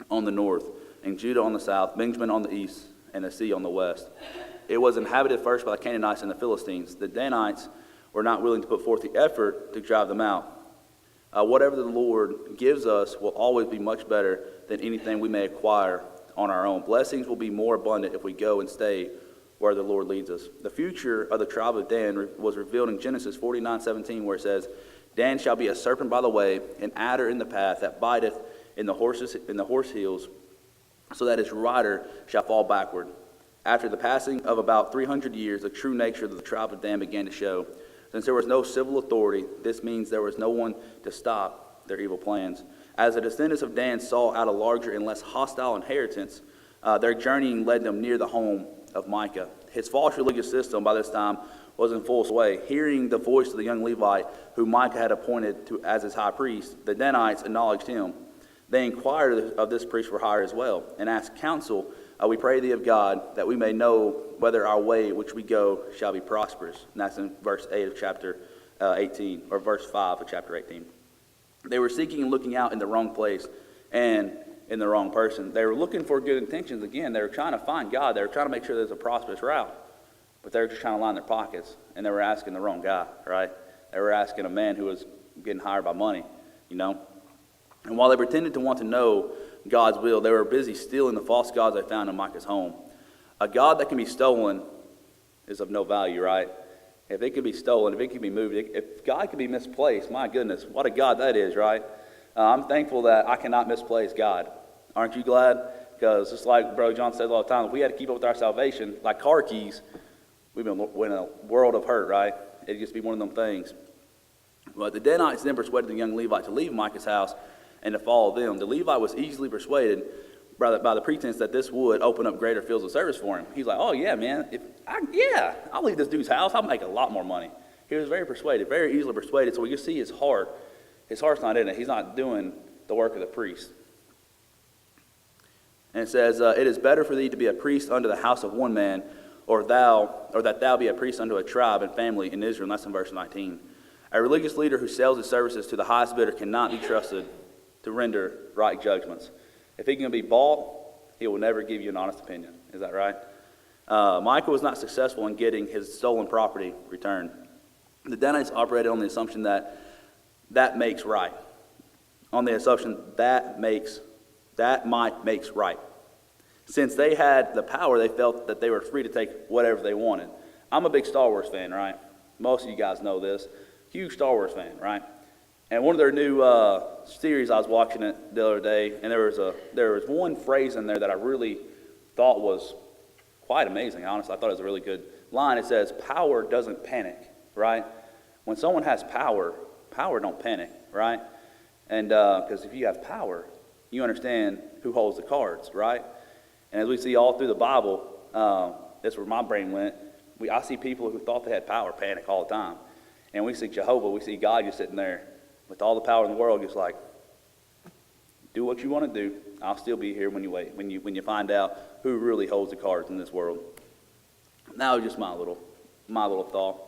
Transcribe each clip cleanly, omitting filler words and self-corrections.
on the north, and Judah on the south, Benjamin on the east, and the sea on the west. It was inhabited first by the Canaanites and the Philistines. The Danites were not willing to put forth the effort to drive them out. Whatever the Lord gives us will always be much better than anything we may acquire on our own. Blessings will be more abundant if we go and stay where the Lord leads us. The future of the tribe of Dan was revealed in Genesis 49:17, where it says, Dan shall be a serpent by the way, an adder in the path that biteth in the horse heels, so that his rider shall fall backward. After the passing of about 300 years, the true nature of the tribe of Dan began to show. Since there was no civil authority, this means there was no one to stop their evil plans. As the descendants of Dan sought out a larger and less hostile inheritance, their journeying led them near the home of Micah. His false religious system by this time was in full sway. Hearing the voice of the young Levite, whom Micah had appointed as his high priest, the Danites acknowledged him. They inquired of this priest for hire as well, and asked counsel, we pray thee of God, that we may know whether our way which we go shall be prosperous. And that's in verse 8 of chapter 18, or verse 5 of chapter 18. They were seeking and looking out in the wrong place and in the wrong person. They were looking for good intentions. Again, they were trying to find God. They were trying to make sure there's a prosperous route. But they were just trying to line their pockets, and they were asking the wrong guy, right? They were asking a man who was getting hired by money, you know? And while they pretended to want to know God's will, they were busy stealing the false gods they found in Micah's home. A God that can be stolen is of no value, right? If it can be stolen, if it can be moved, if God can be misplaced, my goodness, what a God that is, right? I'm thankful that I cannot misplace God. Aren't you glad? Because just like Brother John says all the time, if we had to keep up with our salvation, like car keys, we've been in a world of hurt, right? It'd just be one of them things. But the Danites then persuaded the young Levite to leave Micah's house and to follow them. The Levite was easily persuaded by the pretense that this would open up greater fields of service for him. He's like, oh yeah, man, I'll leave this dude's house. I'll make a lot more money. He was very persuaded, very easily persuaded. So we can see his heart. His heart's not in it. He's not doing the work of the priest. And it says, it is better for thee to be a priest unto the house of one man, or that thou be a priest unto a tribe and family in Israel. And that's in verse 19. A religious leader who sells his services to the highest bidder cannot be trusted to render right judgments. If he can be bought, he will never give you an honest opinion. Is that right? Micah was not successful in getting his stolen property returned. The Danites operated on the assumption that makes right. On the assumption that might makes right. Since they had the power, they felt that they were free to take whatever they wanted. I'm a big Star Wars fan, right? Most of you guys know this. Huge Star Wars fan, right? And one of their new series, I was watching it the other day, and there was one phrase in there that I really thought was quite amazing. Honestly, I thought it was a really good line. It says, "Power doesn't panic," right? When someone has power don't panic, right? And because if you have power, you understand who holds the cards, right? And as we see all through the Bible, that's where my brain went. I see people who thought they had power panic all the time, and we see Jehovah, we see God just sitting there with all the power in the world, just like, do what you want to do. I'll still be here when you find out who really holds the cards in this world. That was just my little thought.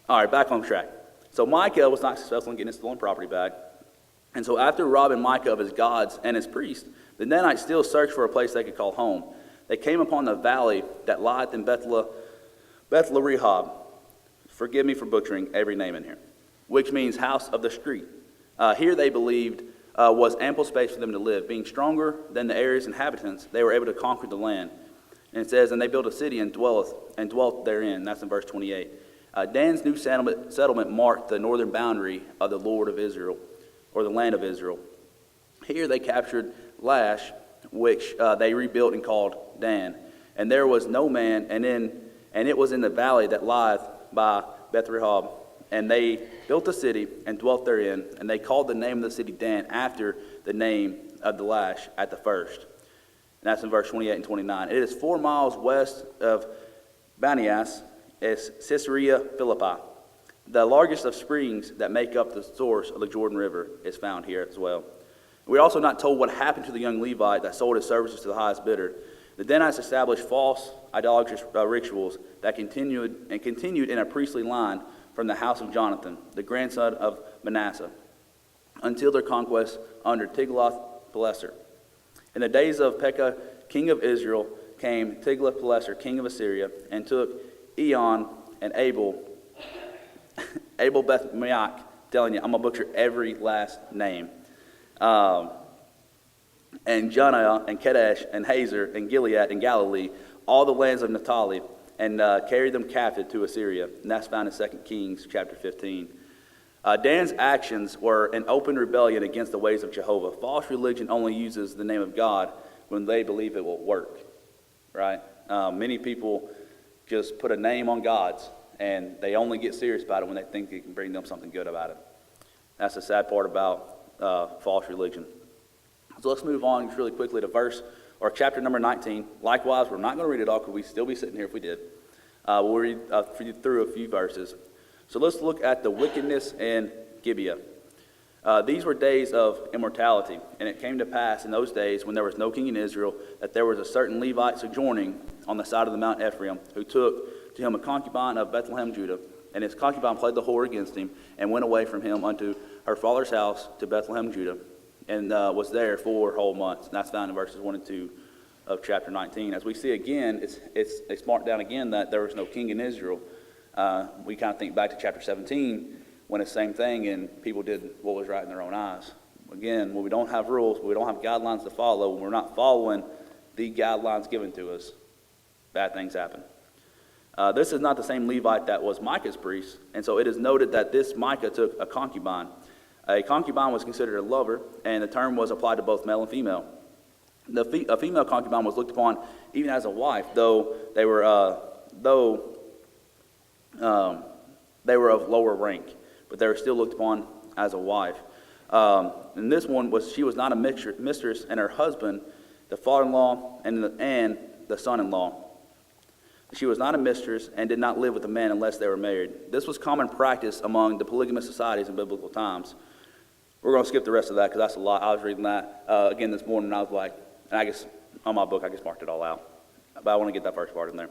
All right, back on track. So Micah was not successful in getting his stolen property back. And so after robbing Micah of his gods and his priests, the Danites still searched for a place they could call home. They came upon the valley that lieth in Beth-le-Rehob. Forgive me for butchering every name in here. Which means house of the street. Here they believed was ample space for them to live. Being stronger than the area's inhabitants, they were able to conquer the land. And it says, and they built a city and dwelt therein. That's in verse 28. Dan's new settlement marked the northern boundary of the Lord of Israel, or the land of Israel. Here they captured Lash, which they rebuilt and called Dan. And there was no man, and it was in the valley that lieth by Beth-rehob. And they built a city and dwelt therein, and they called the name of the city Dan after the name of the Lash at the first. And that's in verse 28 and 29. It is 4 miles west of Banias, is Caesarea Philippi. The largest of springs that make up the source of the Jordan River is found here as well. We're also not told what happened to the young Levite that sold his services to the highest bidder. The Danites established false idolatrous rituals that continued in a priestly line from the house of Jonathan, the grandson of Manasseh, until their conquest under Tiglath-Pileser. In the days of Pekah, king of Israel, came Tiglath-Pileser, king of Assyria, and took Eon and Abel Beth-Maach, telling you, I'm going to butcher every last name, and Jonah and Kadesh and Hazor and Gilead and Galilee, all the lands of Naphtali, and carried them captive to Assyria. And that's found in 2 Kings chapter 15. Dan's actions were an open rebellion against the ways of Jehovah. False religion only uses the name of God when they believe it will work, right? Many people just put a name on God's, and they only get serious about it when they think it can bring them something good about it. That's the sad part about false religion. So let's move on just really quickly to chapter number 19. Likewise, we're not going to read it all because we'd still be sitting here if we did. We'll read through a few verses. So let's look at the wickedness in Gibeah. These were days of immortality, and it came to pass in those days when there was no king in Israel that there was a certain Levite sojourning on the side of the Mount Ephraim, who took to him a concubine of Bethlehem, Judah. And his concubine played the whore against him, and went away from him unto her father's house to Bethlehem, Judah, and was there 4 whole months. And that's found in verses 1 and 2 of chapter 19. As we see again, it's marked down again that there was no king in Israel. We kind of think back to chapter 17, when it's the same thing, and people did what was right in their own eyes. Again, when we don't have rules, when we don't have guidelines to follow, when we're not following the guidelines given to us, bad things happen. This is not the same Levite that was Micah's priest, and so it is noted that this Micah took a concubine. A concubine was considered a lover, and the term was applied to both male and female. A female concubine was looked upon even as a wife, though they were of lower rank, but they were still looked upon as a wife. And this one she was not a mistress, and her husband, the father-in-law, and the son-in-law. She was not a mistress and did not live with a man unless they were married. This was common practice among the polygamous societies in biblical times. We're going to skip the rest of that because that's a lot. I was reading that again this morning, and I was like, and I guess on my book I just marked it all out. But I want to get that first part in there.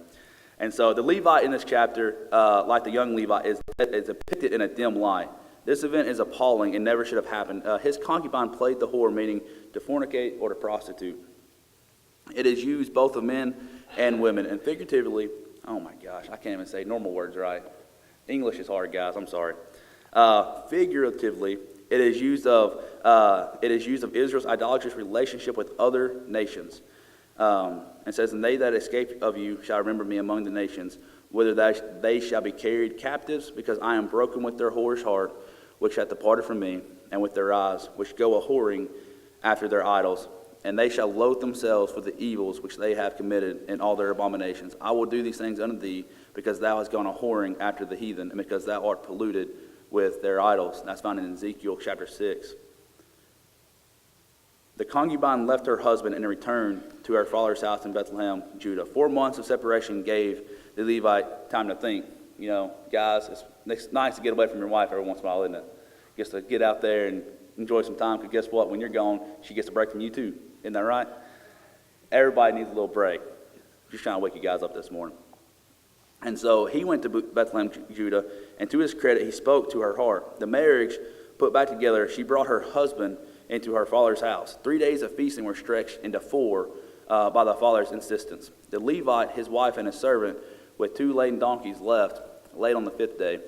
And so the Levite in this chapter, like the young Levite, is depicted in a dim light. This event is appalling and never should have happened. His concubine played the whore, meaning to fornicate or to prostitute. It is used both of men and women, and figuratively, oh my gosh, I can't even say normal words right. English is hard, guys, I'm sorry. Figuratively, it is used of Israel's idolatrous relationship with other nations. It says, and they that escape of you shall remember me among the nations, whither they shall be carried captives, because I am broken with their whorish heart, which hath departed from me, and with their eyes, which go a-whoring after their idols. And they shall loathe themselves for the evils which they have committed in all their abominations. I will do these things unto thee, because thou hast gone a-whoring after the heathen, and because thou art polluted with their idols. And that's found in Ezekiel chapter 6. The concubine left her husband and returned to her father's house in Bethlehem, Judah. 4 months of separation gave the Levite time to think. You know, guys, it's nice to get away from your wife every once in a while, isn't it? Just to get out there and enjoy some time, because guess what? When you're gone, she gets a break from you too. Isn't that right? Everybody needs a little break. Just trying to wake you guys up this morning. And so he went to Bethlehem, Judah, and to his credit, he spoke to her heart. The marriage put back together, she brought her husband into her father's house. 3 days of feasting were stretched into 4 by the father's insistence. The Levite, his wife, and his servant, with 2 laden donkeys left, late on the 5th day.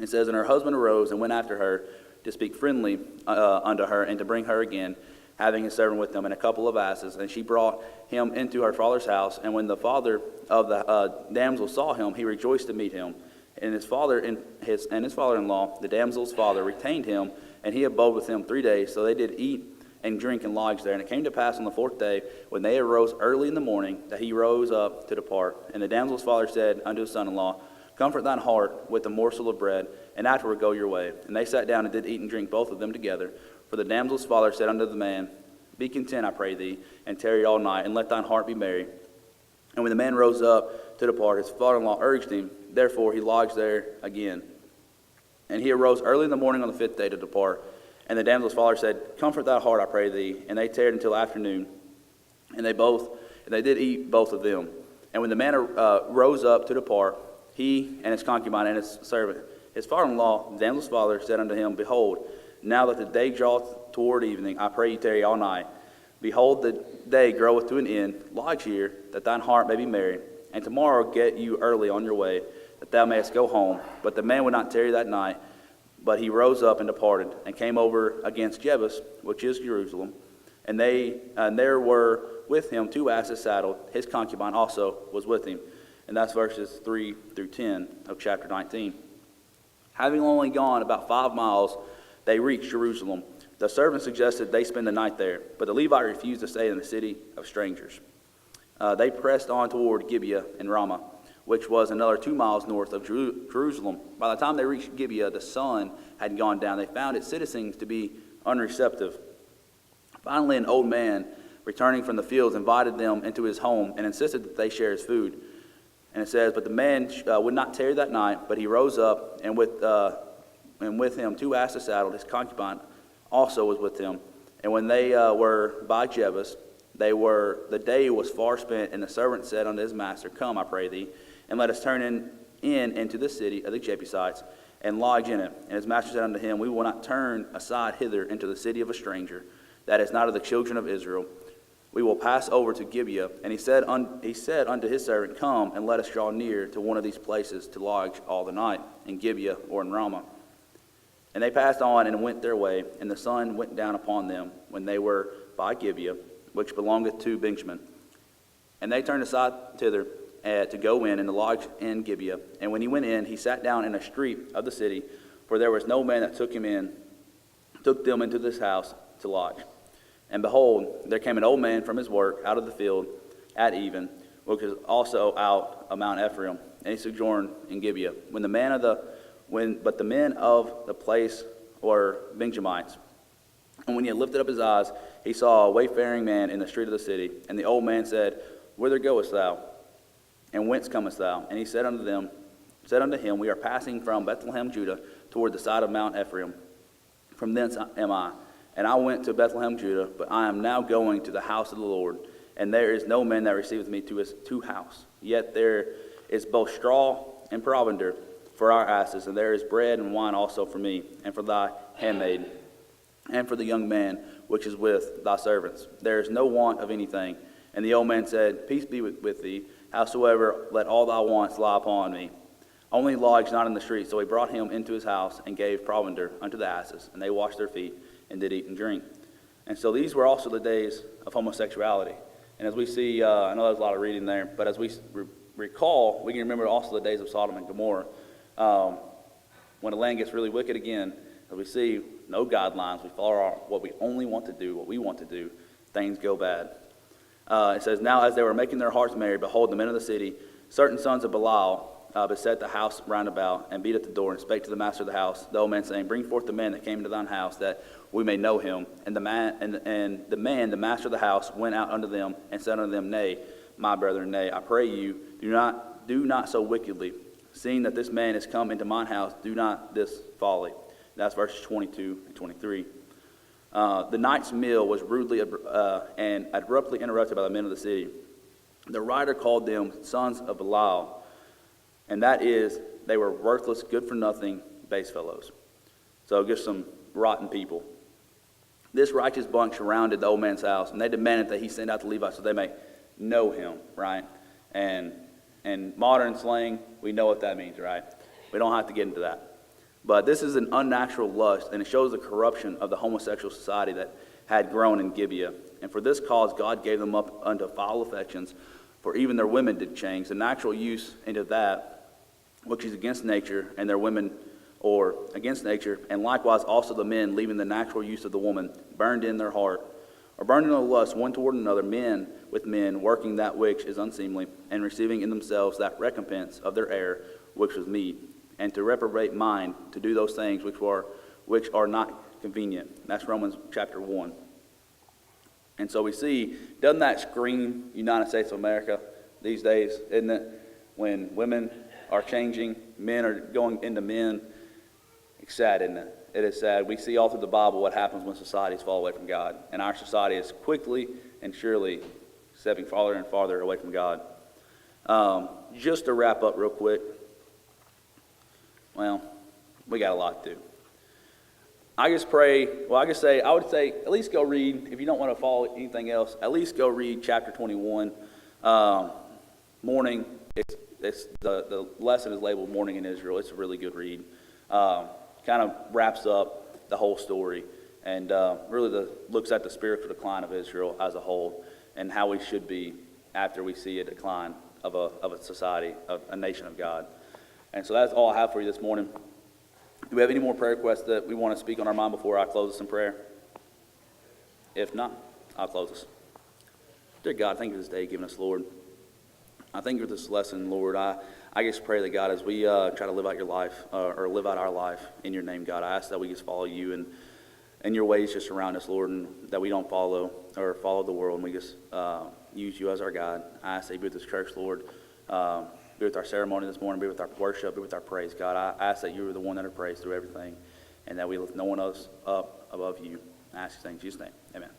It says, and her husband arose and went after her to speak friendly unto her and to bring her again, having his servant with them and a couple of asses. And she brought him into her father's house. And when the father of the damsel saw him, he rejoiced to meet him. And his father-in-law, the damsel's father, retained him, and he abode with him 3 days. So they did eat and drink and lodge there. And it came to pass on the 4th day, when they arose early in the morning, that he rose up to depart. And the damsel's father said unto his son-in-law, comfort thine heart with a morsel of bread, and afterward go your way. And they sat down and did eat and drink both of them together. For the damsel's father said unto the man, be content, I pray thee, and tarry all night, and let thine heart be merry. And when the man rose up to depart, his father-in-law urged him. Therefore he lodged there again. And he arose early in the morning on the 5th day to depart. And the damsel's father said, comfort thy heart, I pray thee. And they tarried until afternoon. And they did eat both of them. And when the man rose up to depart, he and his concubine and his servant, his father-in-law, the damsel's father, said unto him, behold, Now that the day draweth toward evening, I pray you tarry all night. Behold, the day groweth to an end. Lodge here, that thine heart may be merry. And tomorrow get you early on your way, that thou mayest go home. But the man would not tarry that night, but he rose up and departed, and came over against Jebus, which is Jerusalem. And there were with him 2 asses saddled. His concubine also was with him. And that's verses 3 through 10 of chapter 19. Having only gone about 5 miles, they reached Jerusalem. The servant suggested they spend the night there, but the Levite refused to stay in the city of strangers. They pressed on toward Gibeah and Ramah, which was another 2 miles north of Jerusalem. By the time they reached Gibeah, the sun had gone down. They found its citizens to be unreceptive. Finally, an old man, returning from the fields, invited them into his home and insisted that they share his food. And it says, but the man would not tarry that night, but he rose up, and with him 2 asses saddled. His concubine also was with him. And when they were by Jebus, the day was far spent, and the servant said unto his master, Come, I pray thee, and let us turn into the city of the Jebusites, and lodge in it. And his master said unto him, We will not turn aside hither into the city of a stranger, that is not of the children of Israel. We will pass over to Gibeah. And he said unto his servant, Come, and let us draw near to one of these places to lodge all the night, in Gibeah or in Ramah. And they passed on and went their way, and the sun went down upon them when they were by Gibeah, which belongeth to Benjamin. And they turned aside thither to go in and to lodge in Gibeah. And when he went in, he sat down in a street of the city, for there was no man that took them into this house to lodge. And behold, there came an old man from his work out of the field at even, which was also out of Mount Ephraim, and he sojourned in Gibeah. But the men of the place were Benjamites. And when he had lifted up his eyes, he saw a wayfaring man in the street of the city. And the old man said, Whither goest thou? And whence comest thou? And he said unto him, We are passing from Bethlehem, Judah, toward the side of Mount Ephraim. From thence am I. And I went to Bethlehem, Judah, but I am now going to the house of the Lord. And there is no man that receiveth me to his house. Yet there is both straw and provender for our asses, and there is bread and wine also for me, and for thy handmaid, and for the young man which is with thy servants. There is no want of anything. And the old man said, Peace be with thee. Howsoever, let all thy wants lie upon me. Only lodge not in the street. So he brought him into his house, and gave provender unto the asses, and they washed their feet, and did eat and drink. And so these were also the days of homosexuality. And as we see, I know there's a lot of reading there, but as we recall, we can remember also the days of Sodom and Gomorrah. When the land gets really wicked again, as we see no guidelines, we follow what we only want to do, what we want to do, things go bad. It says, Now as they were making their hearts merry, behold, the men of the city, certain sons of Belial, beset the house round about, and beat at the door, and spake to the master of the house, the old man, saying, Bring forth the man that came into thine house, that we may know him. And the man, the master of the house, went out unto them, and said unto them, Nay, my brethren, nay, I pray you, do not so wickedly. Seeing that this man is come into mine house, do not this folly. That's verses 22 and 23. The night's meal was rudely and abruptly interrupted by the men of the city. The writer called them sons of Belial, and that is, they were worthless, good-for-nothing base fellows. So just some rotten people. This righteous bunch surrounded the old man's house, and they demanded that he send out the Levites so they may know him, right? And modern slang, we know what that means, right? We don't have to get into that. But this is an unnatural lust, and it shows the corruption of the homosexual society that had grown in Gibeah. And for this cause God gave them up unto foul affections, for even their women did change the natural use into that which is against nature, and their women or against nature, and likewise also the men, leaving the natural use of the woman, burned in their heart, or burned in a lust one toward another, men with men, working that which is unseemly, and receiving in themselves that recompense of their error which was meet, and to reprobate mind, to do those things which are not convenient. That's Romans chapter 1. And so we see, doesn't that scream United States of America these days, isn't it? When women are changing, men are going into men. It's sad, isn't it? It is sad. We see all through the Bible what happens when societies fall away from God. And our society is quickly and surely stepping farther and farther away from God. Just to wrap up real quick. Well, we got a lot to do. I just pray, well, I would say, at least go read, if you don't want to follow anything else, at least go read chapter 21. Morning, the lesson is labeled Morning in Israel. It's a really good read. Kind of wraps up the whole story and really looks at the spiritual decline of Israel as a whole and how we should be after we see a decline of a society, of a nation of God. And so that's all I have for you this morning. Do we have any more prayer requests that we want to speak on our mind before I close us in prayer? If not, I'll close us. Dear God, thank you for this day you've given us, Lord. I thank you for this lesson, Lord. I just pray that, God, as we try to live out your life, or live out our life in your name, God, I ask that we just follow you and your ways just around us, Lord, and that we don't follow the world, and we just use you as our guide. I ask that you be with this church, Lord. Be with our ceremony this morning, be with our worship, be with our praise, God. I ask that you are the one that are praised through everything, and that we lift no one else up above you. I ask these things in Jesus' name. Amen.